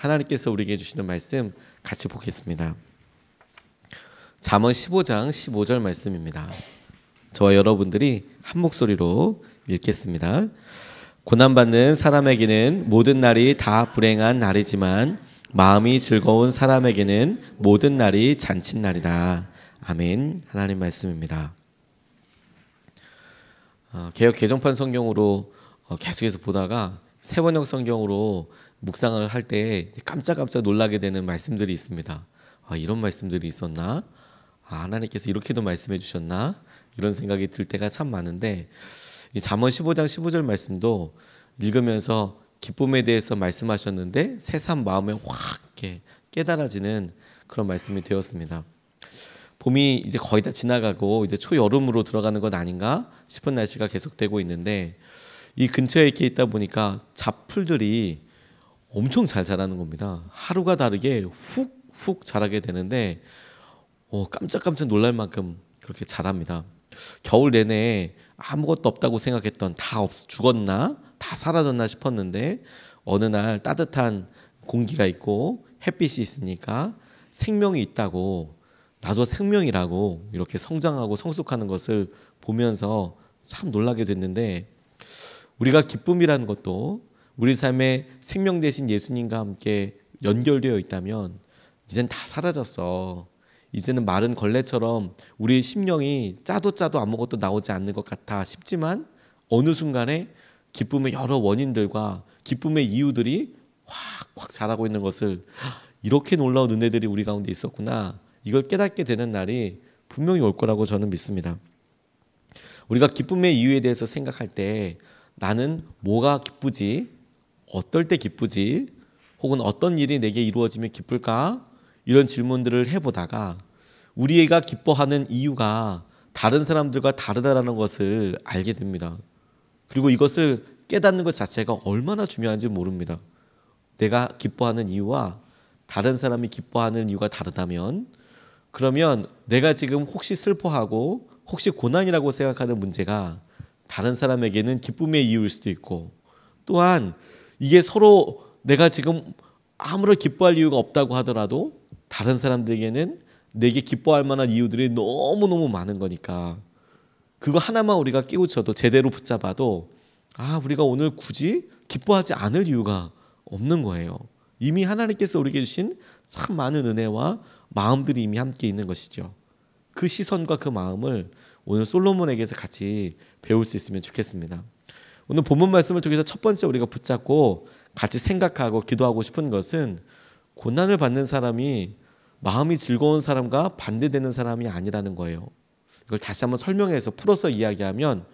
하나님께서 우리에게 주시는 말씀 같이 보겠습니다. 잠언 15장 15절 말씀입니다. 저와 여러분들이 한 목소리로 읽겠습니다. 고난받는 사람에게는 모든 날이 다 불행한 날이지만 마음이 즐거운 사람에게는 모든 날이 잔칫날이다. 아멘. 하나님 말씀입니다. 개역 개정판 성경으로 계속해서 보다가 세번역 성경으로 묵상을 할 때 깜짝깜짝 놀라게 되는 말씀들이 있습니다. 이런 말씀들이 있었나? 하나님께서 이렇게도 말씀해 주셨나? 이런 생각이 들 때가 참 많은데, 이 잠언 15장 15절 말씀도 읽으면서 기쁨에 대해서 말씀하셨는데 새삼 마음에 확 이렇게 깨달아지는 그런 말씀이 되었습니다. 봄이 이제 거의 다 지나가고 이제 초여름으로 들어가는 것 아닌가 싶은 날씨가 계속되고 있는데, 이 근처에 이렇게 있다 보니까 잡풀들이 엄청 잘 자라는 겁니다. 하루가 다르게 훅훅 자라게 되는데 깜짝깜짝 놀랄 만큼 그렇게 자랍니다. 겨울 내내 아무것도 없다고 생각했던, 다 죽었나? 다 사라졌나 싶었는데 어느 날 따뜻한 공기가 있고 햇빛이 있으니까 생명이 있다고, 나도 생명이라고 이렇게 성장하고 성숙하는 것을 보면서 참 놀라게 됐는데, 우리가 기쁨이라는 것도 우리 삶에 생명 되신 예수님과 함께 연결되어 있다면 이젠 다 사라졌어. 이제는 마른 걸레처럼 우리의 심령이 짜도 아무것도 나오지 않는 것 같아 싶지만 어느 순간에 기쁨의 여러 원인들과 기쁨의 이유들이 확 자라고 있는 것을, 이렇게 놀라운 은혜들이 우리 가운데 있었구나, 이걸 깨닫게 되는 날이 분명히 올 거라고 저는 믿습니다. 우리가 기쁨의 이유에 대해서 생각할 때 나는 뭐가 기쁘지? 어떨 때 기쁘지? 혹은 어떤 일이 내게 이루어지면 기쁠까? 이런 질문들을 해보다가 우리가 기뻐하는 이유가 다른 사람들과 다르다라는 것을 알게 됩니다. 그리고 이것을 깨닫는 것 자체가 얼마나 중요한지 모릅니다. 내가 기뻐하는 이유와 다른 사람이 기뻐하는 이유가 다르다면, 그러면 내가 지금 혹시 슬퍼하고 혹시 고난이라고 생각하는 문제가 다른 사람에게는 기쁨의 이유일 수도 있고, 또한 이게 서로 내가 지금 아무런 기뻐할 이유가 없다고 하더라도 다른 사람들에게는 내게 기뻐할 만한 이유들이 너무너무 많은 거니까, 그거 하나만 우리가 깨우쳐도, 제대로 붙잡아도 우리가 오늘 굳이 기뻐하지 않을 이유가 없는 거예요. 이미 하나님께서 우리에게 주신 참 많은 은혜와 마음들이 이미 함께 있는 것이죠. 그 시선과 그 마음을 오늘 솔로몬에게서 같이 배울 수 있으면 좋겠습니다. 오늘 본문 말씀을 통해서 첫 번째 우리가 붙잡고 같이 생각하고 기도하고 싶은 것은, 고난을 받는 사람이 마음이 즐거운 사람과 반대되는 사람이 아니라는 거예요. 이걸 다시 한번 설명해서 풀어서 이야기하면,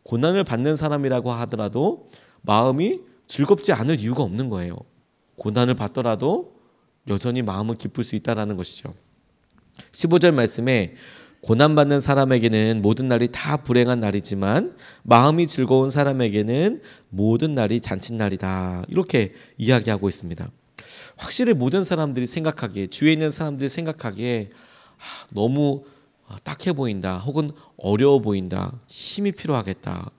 고난을 받는 사람이라고 하더라도 마음이 즐겁지 않을 이유가 없는 거예요. 고난을 받더라도 여전히 마음은 기쁠 수 있다는 것이죠. 15절 말씀에 고난받는 사람에게는 모든 날이 다 불행한 날이지만 마음이 즐거운 사람에게는 모든 날이 잔칫날이다, 이렇게 이야기하고 있습니다. 확실히 모든 사람들이 생각하기에, 주위에 있는 사람들이 생각하기에 너무 딱해 보인다, 혹은 어려워 보인다, 힘이 필요하겠다,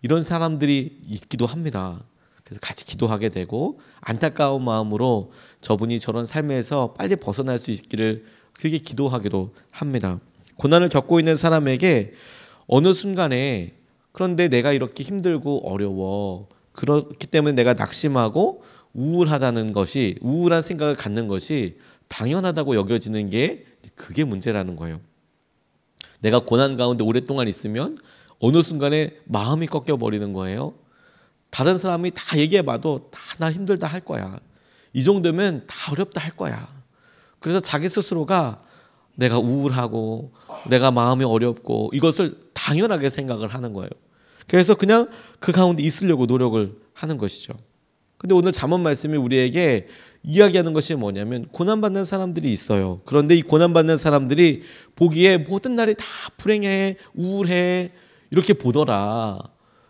이런 사람들이 있기도 합니다. 그래서 같이 기도하게 되고 안타까운 마음으로 저분이 저런 삶에서 빨리 벗어날 수 있기를 그렇게 기도하기도 합니다. 고난을 겪고 있는 사람에게 어느 순간에, 그런데 내가 이렇게 힘들고 어려워, 그렇기 때문에 내가 낙심하고 우울하다는 것이, 우울한 생각을 갖는 것이 당연하다고 여겨지는 게, 그게 문제라는 거예요. 내가 고난 가운데 오랫동안 있으면 어느 순간에 마음이 꺾여버리는 거예요. 다른 사람이 다 얘기해봐도 다 나 힘들다 할 거야, 이 정도면 다 어렵다 할 거야. 그래서 자기 스스로가 내가 우울하고 내가 마음이 어렵고 이것을 당연하게 생각을 하는 거예요. 그래서 그냥 그 가운데 있으려고 노력을 하는 것이죠. 근데 오늘 잠언 말씀이 우리에게 이야기하는 것이 뭐냐면, 고난받는 사람들이 있어요. 그런데 이 고난받는 사람들이 보기에 모든 날이 다 불행해, 우울해, 이렇게 보더라.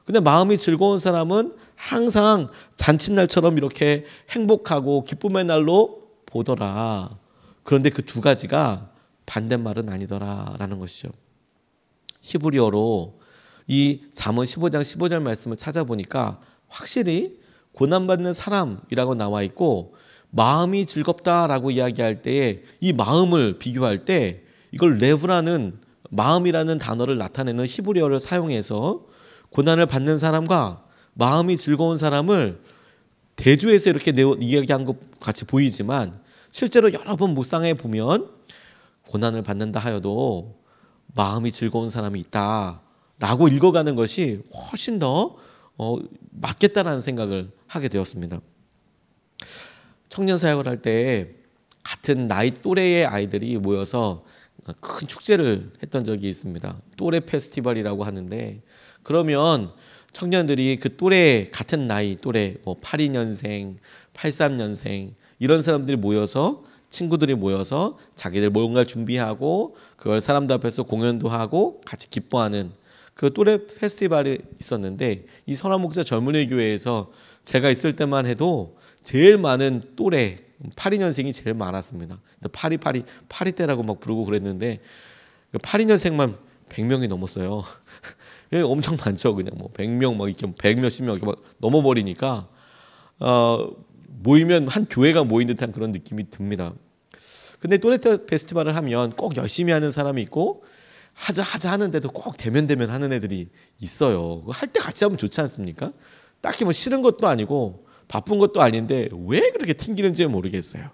근데 마음이 즐거운 사람은 항상 잔칫날처럼 이렇게 행복하고 기쁨의 날로 보더라. 그런데 그 두 가지가 반대말은 아니더라라는 것이죠. 히브리어로 이 잠언 15장 15절 말씀을 찾아보니까 확실히 고난받는 사람이라고 나와 있고, 마음이 즐겁다라고 이야기할 때에 이 마음을 비교할 때 이걸 레브라는 마음이라는 단어를 나타내는 히브리어를 사용해서 고난을 받는 사람과 마음이 즐거운 사람을 대조해서 이렇게 이야기한 것 같이 보이지만 실제로 여러 번 묵상해 보면 고난을 받는다 하여도 마음이 즐거운 사람이 있다라고 읽어가는 것이 훨씬 더 맞겠다라는 생각을 하게 되었습니다. 청년 사역을 할 때 같은 나이 또래의 아이들이 모여서 큰 축제를 했던 적이 있습니다. 또래 페스티벌이라고 하는데 그러면 청년들이 그 또래 같은 나이 또래 82년생, 83년생 이런 사람들이 모여서 친구들이 모여서 자기들 뭔가 준비하고 그걸 사람들 앞에서 공연도 하고 같이 기뻐하는 그 또래 페스티벌이 있었는데 이 선화목자 젊은이 교회에서 제가 있을 때만 해도 제일 많은 또래 82년생이 제일 많았습니다. 82때라고 막 부르고 그랬는데 82년생만 100명이 넘었어요. 엄청 많죠. 그냥 뭐 100명 막 이렇게 100몇십 명 이렇게 막 넘어버리니까 모이면 한 교회가 모인 듯한 그런 느낌이 듭니다. 근데 또래 페스티벌을 하면 꼭 열심히 하는 사람이 있고 하자 하는데도 꼭 대면 하는 애들이 있어요. 할 때 같이 하면 좋지 않습니까? 딱히 뭐 싫은 것도 아니고 바쁜 것도 아닌데 왜 그렇게 튕기는지 모르겠어요.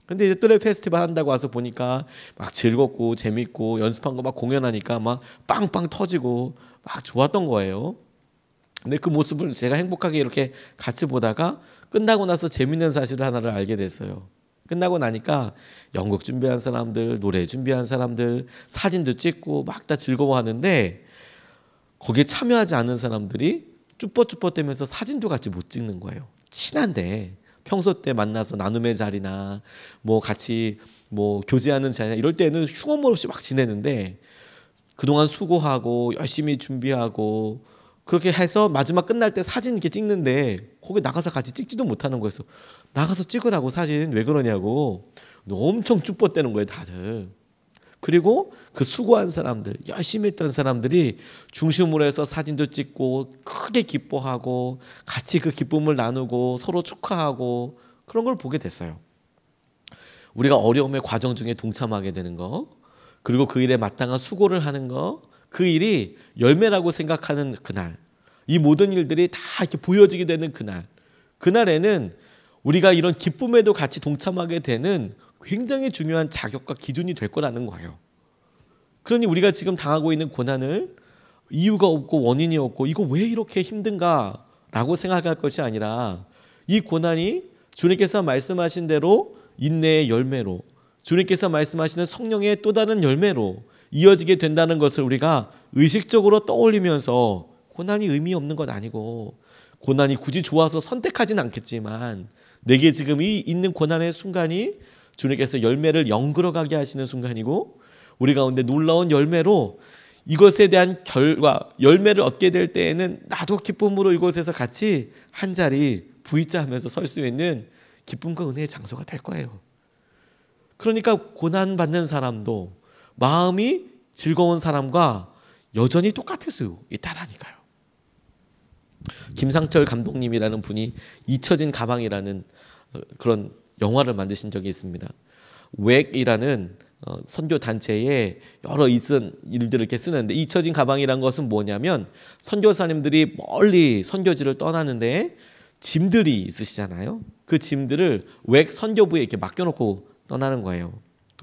근데 이제 또래 페스티벌 한다고 와서 보니까 막 즐겁고 재밌고 연습한 거 막 공연하니까 막 빵빵 터지고 막 좋았던 거예요. 근데 그 모습을 제가 행복하게 이렇게 같이 보다가 끝나고 나서 재밌는 사실을 하나를 알게 됐어요. 끝나고 나니까 연극 준비한 사람들, 노래 준비한 사람들, 사진도 찍고 막 다 즐거워하는데 거기에 참여하지 않는 사람들이 쭈뼛쭈뼛대면서 사진도 같이 못 찍는 거예요. 친한데 평소 때 만나서 나눔의 자리나 뭐 같이 뭐 교제하는 자리나 이럴 때는 흉엄물 없이 막 지내는데 그동안 수고하고 열심히 준비하고 그렇게 해서 마지막 끝날 때 사진 이렇게 찍는데 거기 나가서 같이 찍지도 못하는 거였어. 나가서 찍으라고 사진 왜 그러냐고 엄청 쭈뼛대는 거예요 다들. 그리고 그 수고한 사람들 열심히 했던 사람들이 중심으로 해서 사진도 찍고 크게 기뻐하고 같이 그 기쁨을 나누고 서로 축하하고 그런 걸 보게 됐어요. 우리가 어려움의 과정 중에 동참하게 되는 거 그리고 그 일에 마땅한 수고를 하는 거 그 일이 열매라고 생각하는 그날 이 모든 일들이 다 이렇게 보여지게 되는 그날에는 우리가 이런 기쁨에도 같이 동참하게 되는 굉장히 중요한 자격과 기준이 될 거라는 거예요. 그러니 우리가 지금 당하고 있는 고난을 이유가 없고 원인이 없고 이거 왜 이렇게 힘든가라고 생각할 것이 아니라 이 고난이 주님께서 말씀하신 대로 인내의 열매로 주님께서 말씀하시는 성령의 또 다른 열매로 이어지게 된다는 것을 우리가 의식적으로 떠올리면서 고난이 의미 없는 것 아니고 고난이 굳이 좋아서 선택하진 않겠지만 내게 지금 이 있는 고난의 순간이 주님께서 열매를 연결어가게 하시는 순간이고 우리 가운데 놀라운 열매로 이것에 대한 결과 열매를 얻게 될 때에는 나도 기쁨으로 이곳에서 같이 한 자리 V자 하면서 설 수 있는 기쁨과 은혜의 장소가 될 거예요. 그러니까 고난받는 사람도 마음이 즐거운 사람과 여전히 똑같을 수 있다라니까요. 김상철 감독님이라는 분이 잊혀진 가방이라는 그런 영화를 만드신 적이 있습니다. 웩이라는 선교 단체에 여러 일들을 이렇게 쓰는데 잊혀진 가방이란 것은 뭐냐면 선교사님들이 멀리 선교지를 떠나는데 짐들이 있으시잖아요. 그 짐들을 웩 선교부에 이렇게 맡겨놓고 떠나는 거예요.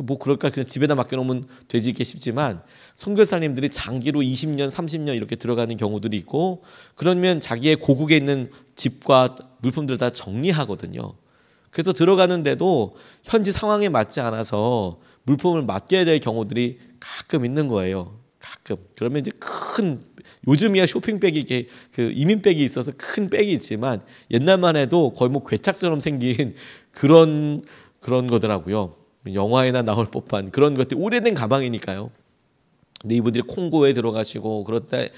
뭐 그럴까 그냥 집에다 맡겨놓으면 되지 있게 싶지만 선교사님들이 장기로 20년, 30년 이렇게 들어가는 경우들이 있고 그러면 자기의 고국에 있는 집과 물품들 다 정리하거든요. 그래서 들어가는데도 현지 상황에 맞지 않아서 물품을 맡겨야 될 경우들이 가끔 있는 거예요. 가끔. 그러면 이제 요즘이야 쇼핑백이 이렇게 그 이민백이 있어서 큰 백이 있지만 옛날만 해도 거의 뭐 괴착처럼 생긴 그런 거더라고요. 영화에나 나올 법한 그런 것들 오래된 가방이니까요. 근데 이분들이 콩고에 들어가시고 그럴 때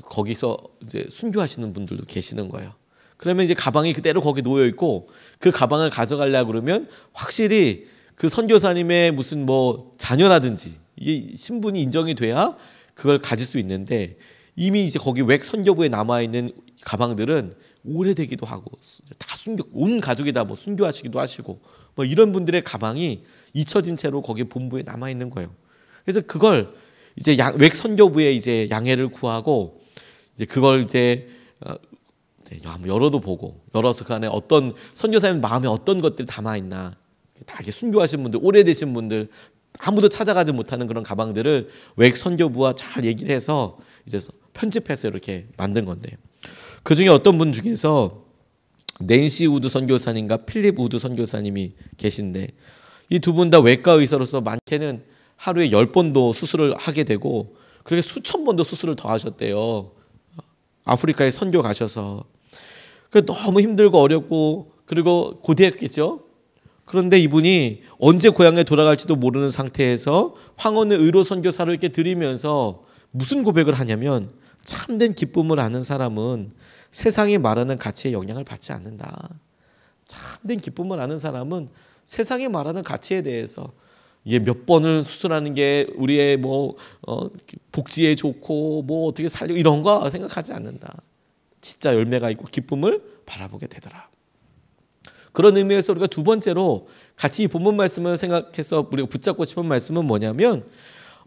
거기서 이제 순교하시는 분들도 계시는 거예요. 그러면 이제 가방이 그대로 거기 놓여 있고 그 가방을 가져가려고 그러면 확실히 그 선교사님의 무슨 뭐 자녀라든지 이게 신분이 인정이 돼야 그걸 가질 수 있는데 이미 이제 거기 웩 선교부에 남아 있는 가방들은 오래되기도 하고 다 온 가족이 다 뭐 순교하시기도 하시고 뭐 이런 분들의 가방이 잊혀진 채로 거기 본부에 남아 있는 거예요. 그래서 그걸 이제 외 선교부에 이제 양해를 구하고 이제 그걸 이제 한번 열어도 보고 열어서 그 안에 어떤 선교사님 마음에 어떤 것들이 담아 있나 다 이렇게 순교하신 분들 오래되신 분들 아무도 찾아가지 못하는 그런 가방들을 외 선교부와 잘 얘기를 해서 이제 편집해서 이렇게 만든 건데 그 중에 어떤 분 중에서 낸시 우드 선교사님과 필립 우드 선교사님이 계신데 이 두 분 다 외과 의사로서 많게는 하루에 10번도 수술을 하게 되고 그렇게 수천 번도 수술을 더 하셨대요. 아프리카에 선교 가셔서 너무 힘들고 어렵고 그리고 고대했겠죠. 그런데 이분이 언제 고향에 돌아갈지도 모르는 상태에서 황혼의 의로 선교사를 이렇게 드리면서 무슨 고백을 하냐면 참된 기쁨을 아는 사람은 세상이 말하는 가치에 영향을 받지 않는다. 참된 기쁨을 아는 사람은 세상이 말하는 가치에 대해서 이게 몇 번을 수술하는 게 우리의 뭐 복지에 좋고 뭐 어떻게 살려 이런 거 생각하지 않는다. 진짜 열매가 있고 기쁨을 바라보게 되더라. 그런 의미에서 우리가 두 번째로 같이 이 본문 말씀을 생각해서 우리가 붙잡고 싶은 말씀은 뭐냐면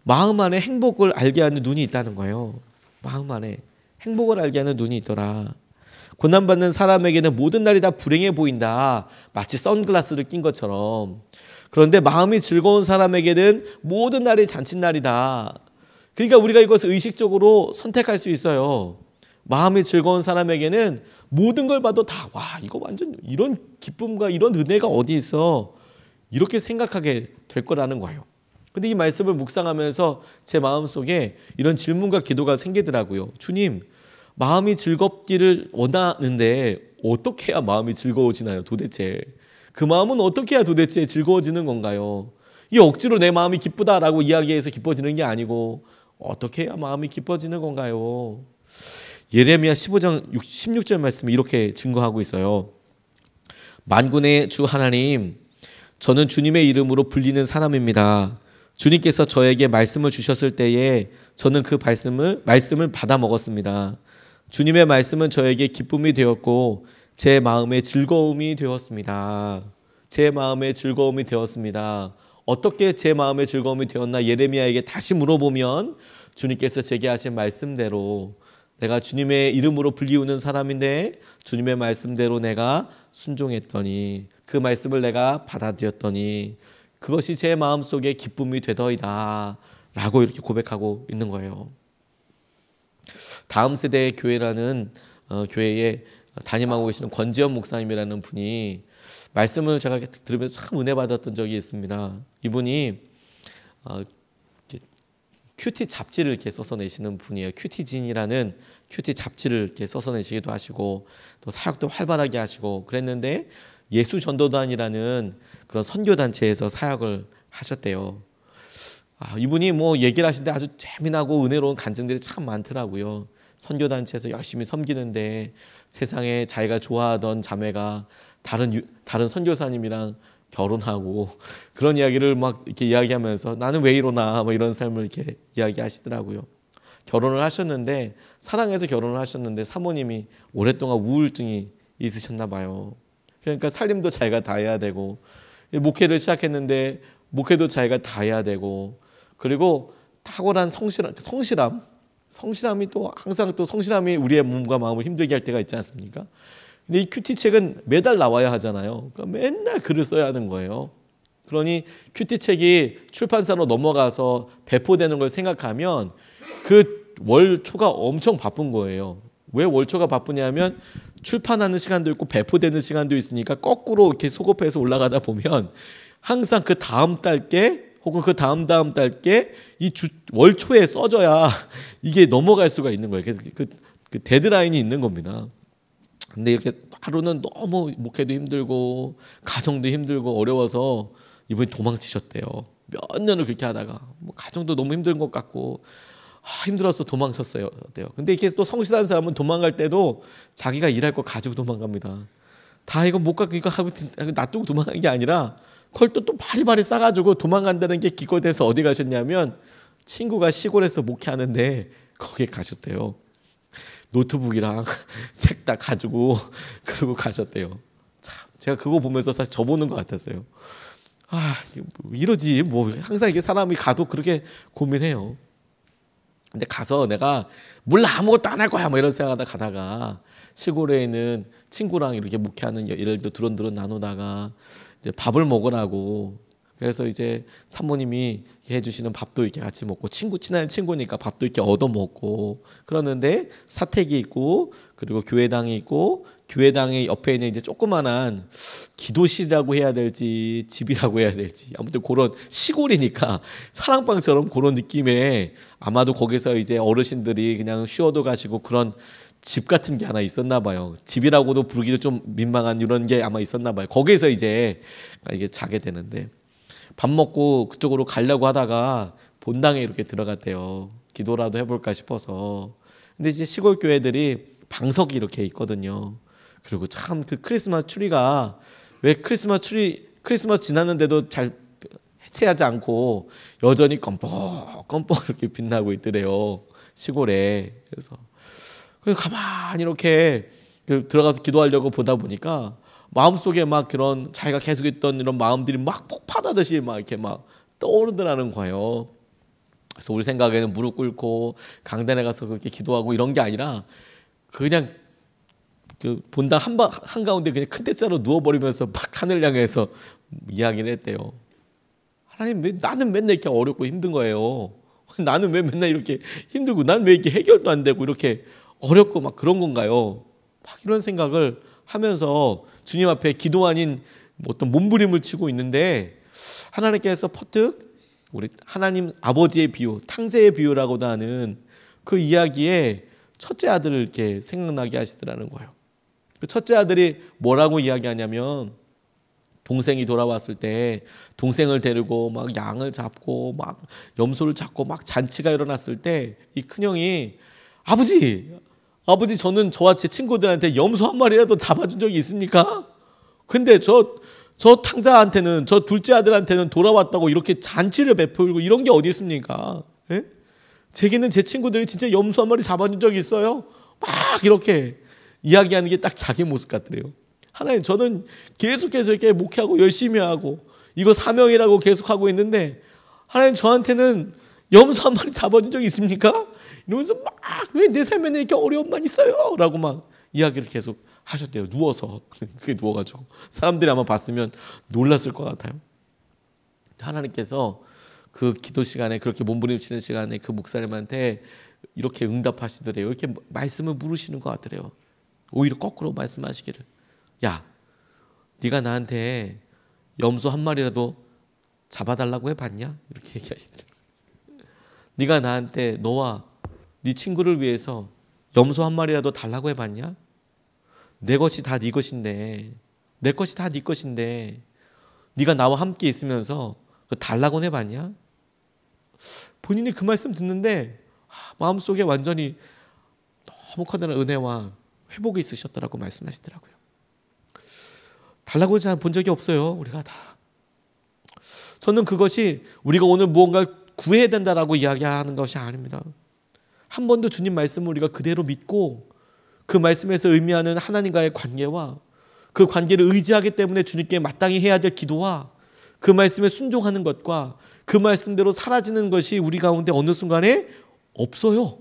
마음 안에 행복을 알게 하는 눈이 있다는 거예요. 마음 안에 행복을 알게 하는 눈이 있더라. 고난받는 사람에게는 모든 날이 다 불행해 보인다. 마치 선글라스를 낀 것처럼. 그런데 마음이 즐거운 사람에게는 모든 날이 잔칫날이다. 그러니까 우리가 이것을 의식적으로 선택할 수 있어요. 마음이 즐거운 사람에게는 모든 걸 봐도 다 와 이거 완전 이런 기쁨과 이런 은혜가 어디 있어 이렇게 생각하게 될 거라는 거예요. 근데 이 말씀을 묵상하면서 제 마음속에 이런 질문과 기도가 생기더라고요. 주님, 마음이 즐겁기를 원하는데 어떻게 해야 마음이 즐거워지나요 도대체? 그 마음은 어떻게 해야 도대체 즐거워지는 건가요? 이 억지로 내 마음이 기쁘다라고 이야기해서 기뻐지는 게 아니고 어떻게 해야 마음이 기뻐지는 건가요? 예레미야 15장 16절 말씀이 이렇게 증거하고 있어요. 만군의 주 하나님, 저는 주님의 이름으로 불리는 사람입니다. 주님께서 저에게 말씀을 주셨을 때에 저는 그 말씀을 받아 먹었습니다. 주님의 말씀은 저에게 기쁨이 되었고 제 마음의 즐거움이 되었습니다. 제 마음의 즐거움이 되었습니다. 어떻게 제 마음의 즐거움이 되었나 예레미야에게 다시 물어보면 주님께서 제게 하신 말씀대로 내가 주님의 이름으로 불리우는 사람인데 주님의 말씀대로 내가 순종했더니 그 말씀을 내가 받아들였더니 그것이 제 마음속에 기쁨이 되더이다 라고 이렇게 고백하고 있는 거예요. 다음 세대의 교회라는 교회에 담임하고 계시는 권지현 목사님이라는 분이 말씀을 제가 들으면서 참 은혜 받았던 적이 있습니다. 이분이 큐티 잡지를 이렇게 써서 내시는 분이에요. 큐티진이라는 큐티 잡지를 이렇게 써서 내시기도 하시고 또 사역도 활발하게 하시고 그랬는데 예수전도단이라는 그런 선교단체에서 사역을 하셨대요. 이분이 뭐 얘기를 하시는데 아주 재미나고 은혜로운 간증들이 참 많더라고요. 선교단체에서 열심히 섬기는데 세상에 자기가 좋아하던 자매가 다른 선교사님이랑 결혼하고 그런 이야기를 막 이렇게 이야기하면서 나는 왜 이러나 뭐 이런 삶을 이렇게 이야기하시더라고요. 결혼을 하셨는데 사랑해서 결혼을 하셨는데 사모님이 오랫동안 우울증이 있으셨나 봐요. 그러니까 살림도 자기가 다 해야 되고 목회를 시작했는데 목회도 자기가 다 해야 되고 그리고 탁월한 성실함이 또 항상 또 성실함이 우리의 몸과 마음을 힘들게 할 때가 있지 않습니까? 근데 이 큐티 책은 매달 나와야 하잖아요. 그러니까 맨날 글을 써야 하는 거예요. 그러니 큐티 책이 출판사로 넘어가서 배포되는 걸 생각하면 그 월초가 엄청 바쁜 거예요. 왜 월초가 바쁘냐면 출판하는 시간도 있고 배포되는 시간도 있으니까 거꾸로 이렇게 소급해서 올라가다 보면 항상 그 다음 달께 혹은 그 다음 달께 이 월초에 써줘야 이게 넘어갈 수가 있는 거예요. 그 데드라인이 있는 겁니다. 근데 이렇게 하루는 너무 목회도 힘들고 가정도 힘들고 어려워서 이분이 도망치셨대요. 몇 년을 그렇게 하다가 뭐 가정도 너무 힘든 것 같고 힘들어서 도망쳤어요. 근데 이렇게 또 성실한 사람은 도망갈 때도 자기가 일할 거 가지고 도망갑니다. 다 이거 못 가고 이거 하고 놔두고 도망간 게 아니라 그걸 또 바리바리 싸가지고 도망간다는 게 기껏해서 어디 가셨냐면 친구가 시골에서 목회하는데 거기에 가셨대요. 노트북이랑 책 다 가지고 그러고 가셨대요. 참 제가 그거 보면서 사실 저 보는 것 같았어요. 이러지 뭐 항상 이게 사람이 가도 그렇게 고민해요. 근데 가서 내가 몰라 아무것도 안 할 거야 뭐 이런 생각하다 가다가 시골에 있는 친구랑 이렇게 목회하는 일도 두런두런 나누다가 이제 밥을 먹으라고 그래서 이제 사모님이 해주시는 밥도 이렇게 같이 먹고 친한 친구니까 밥도 이렇게 얻어 먹고 그러는데 사택이 있고 그리고 교회당이 있고 교회당의 옆에 있는 이제 조그만한 기도실이라고 해야 될지 집이라고 해야 될지 아무튼 그런 시골이니까 사랑방처럼 그런 느낌에 아마도 거기서 이제 어르신들이 그냥 쉬어도 가시고 그런 집 같은 게 하나 있었나 봐요. 집이라고도 부르기도 좀 민망한 이런 게 아마 있었나 봐요. 거기서 이제 이게 자게 되는데 밥 먹고 그쪽으로 가려고 하다가 본당에 이렇게 들어갔대요. 기도라도 해볼까 싶어서. 근데 이제 시골 교회들이 방석이 이렇게 있거든요. 그리고 참 그 크리스마스 트리가 왜 크리스마스 지났는데도 잘 해체하지 않고 여전히 껌뻑껌뻑 이렇게 빛나고 있더래요. 시골에. 그래서 가만히 이렇게 들어가서 기도하려고 보다 보니까 마음속에 막 그런 자기가 계속 있던 이런 마음들이 막 폭발하듯이 막 이렇게 막 떠오르더라는 거예요. 그래서 우리 생각에는 무릎 꿇고 강단에 가서 그렇게 기도하고 이런 게 아니라 그냥 그 본당 한가운데 그냥 큰 대자로 누워버리면서 막 하늘 향해서 이야기를 했대요. 하나님 나는 맨날 이렇게 어렵고 힘든 거예요. 나는 왜 맨날 이렇게 힘들고 난 왜 이렇게 해결도 안 되고 이렇게 어렵고 막 그런 건가요? 막 이런 생각을 하면서 주님 앞에 기도 아닌 어떤 몸부림을 치고 있는데 하나님께서 퍼뜩 우리 하나님 아버지의 비유, 탕자의 비유라고도 하는 그 이야기에 첫째 아들을 이렇게 생각나게 하시더라는 거예요. 그 첫째 아들이 뭐라고 이야기하냐면 동생이 돌아왔을 때 동생을 데리고 막 양을 잡고 막 염소를 잡고 막 잔치가 일어났을 때 이 큰형이 아버지 저는 저와 제 친구들한테 염소 한 마리라도 잡아준 적이 있습니까? 근데 저 탕자한테는 저 둘째 아들한테는 돌아왔다고 이렇게 잔치를 베풀고 이런 게 어디 있습니까? 예? 제게는 제 친구들이 진짜 염소 한 마리 잡아준 적이 있어요? 막 이렇게 이야기하는 게 딱 자기 모습 같더래요. 하나님 저는 계속해서 이렇게 목회하고 열심히 하고 이거 사명이라고 계속하고 있는데 하나님 저한테는 염소 한 마리 잡아준 적이 있습니까? 이러면서 막 왜 내 삶에는 이렇게 어려움만 있어요? 라고 막 이야기를 계속 하셨대요. 누워서 그게 누워가지고 사람들이 아마 봤으면 놀랐을 것 같아요. 하나님께서 그 기도 시간에 그렇게 몸부림치는 시간에 그 목사님한테 이렇게 응답하시더래요. 이렇게 말씀을 물으시는 것 같더래요. 오히려 거꾸로 말씀하시기를 야 네가 나한테 염소 한 마리라도 잡아달라고 해봤냐? 이렇게 얘기하시더래요. 네가 나한테 너와 네 친구를 위해서 염소 한 마리라도 달라고 해봤냐? 내 것이 다 네 것인데 내 것이 다 네 것인데 네가 나와 함께 있으면서 달라고 해봤냐? 본인이 그 말씀 듣는데 마음속에 완전히 너무 커다란 은혜와 회복이 있으셨다라고 말씀하시더라고요. 달라고 잘 본 적이 없어요. 우리가 다. 저는 그것이 우리가 오늘 무언가 구해야 된다라고 이야기하는 것이 아닙니다. 한 번도 주님 말씀을 우리가 그대로 믿고 그 말씀에서 의미하는 하나님과의 관계와 그 관계를 의지하기 때문에 주님께 마땅히 해야 될 기도와 그 말씀에 순종하는 것과 그 말씀대로 사라지는 것이 우리 가운데 어느 순간에 없어요.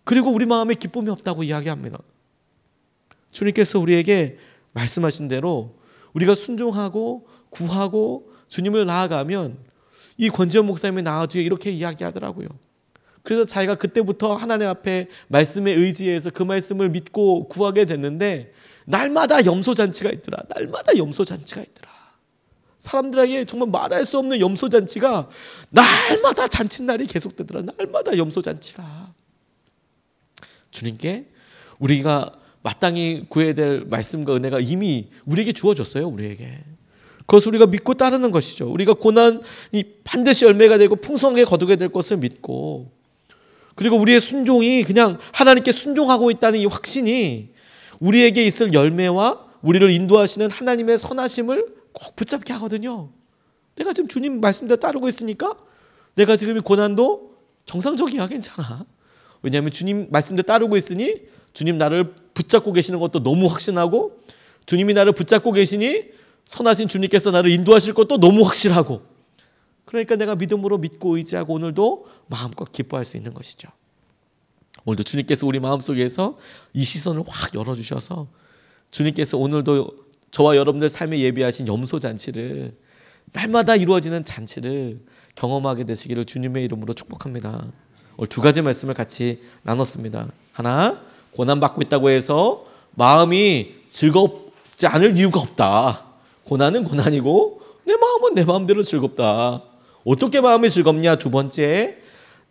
그리고 우리 마음에 기쁨이 없다고 이야기합니다. 주님께서 우리에게 말씀하신 대로 우리가 순종하고 구하고 주님을 나아가면 이 권지현 목사님의 나아주에 이렇게 이야기하더라고요. 그래서 자기가 그때부터 하나님 앞에 말씀에 의지해서 그 말씀을 믿고 구하게 됐는데 날마다 염소잔치가 있더라. 날마다 염소잔치가 있더라. 사람들에게 정말 말할 수 없는 염소잔치가 날마다 잔칫날이 계속되더라. 날마다 염소잔치가. 주님께 우리가 마땅히 구해야 될 말씀과 은혜가 이미 우리에게 주어졌어요. 우리에게. 그것을 우리가 믿고 따르는 것이죠. 우리가 고난이 반드시 열매가 되고 풍성하게 거두게 될 것을 믿고 그리고 우리의 순종이 그냥 하나님께 순종하고 있다는 이 확신이 우리에게 있을 열매와 우리를 인도하시는 하나님의 선하심을 꼭 붙잡게 하거든요. 내가 지금 주님 말씀대로 따르고 있으니까 내가 지금 이 고난도 정상적이야 괜찮아. 왜냐하면 주님 말씀대로 따르고 있으니 주님 나를 붙잡고 계시는 것도 너무 확신하고, 주님이 나를 붙잡고 계시니 선하신 주님께서 나를 인도하실 것도 너무 확실하고, 그러니까 내가 믿음으로 믿고 의지하고 오늘도 마음껏 기뻐할 수 있는 것이죠. 오늘도 주님께서 우리 마음속에서 이 시선을 확 열어주셔서 주님께서 오늘도 저와 여러분들 삶에 예비하신 염소잔치를, 날마다 이루어지는 잔치를 경험하게 되시기를 주님의 이름으로 축복합니다. 오늘 두 가지 말씀을 같이 나눴습니다. 하나, 고난받고 있다고 해서 마음이 즐겁지 않을 이유가 없다. 고난은 고난이고 내 마음은 내 마음대로 즐겁다. 어떻게 마음이 즐겁냐? 두 번째,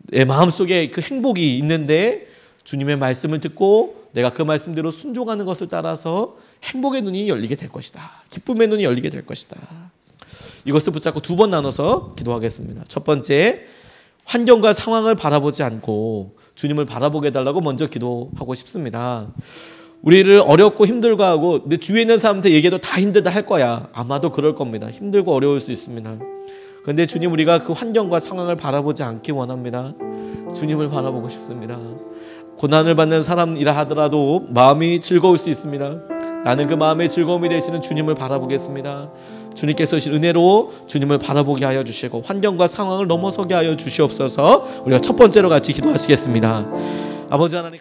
내 마음속에 그 행복이 있는데 주님의 말씀을 듣고 내가 그 말씀대로 순종하는 것을 따라서 행복의 눈이 열리게 될 것이다. 기쁨의 눈이 열리게 될 것이다. 이것을 붙잡고 두 번 나눠서 기도하겠습니다. 첫 번째, 환경과 상황을 바라보지 않고 주님을 바라보게 해달라고 먼저 기도하고 싶습니다. 우리를 어렵고 힘들고 하고 내 주위에 있는 사람한테 얘기해도 다 힘들다 할 거야. 아마도 그럴 겁니다. 힘들고 어려울 수 있습니다. 그런데 주님, 우리가 그 환경과 상황을 바라보지 않기 원합니다. 주님을 바라보고 싶습니다. 고난을 받는 사람이라 하더라도 마음이 즐거울 수 있습니다. 나는 그 마음의 즐거움이 되시는 주님을 바라보겠습니다. 주님께서 주신 은혜로 주님을 바라보게 하여 주시고 환경과 상황을 넘어서게 하여 주시옵소서. 우리가 첫 번째로 같이 기도하시겠습니다. 아버지 하나님,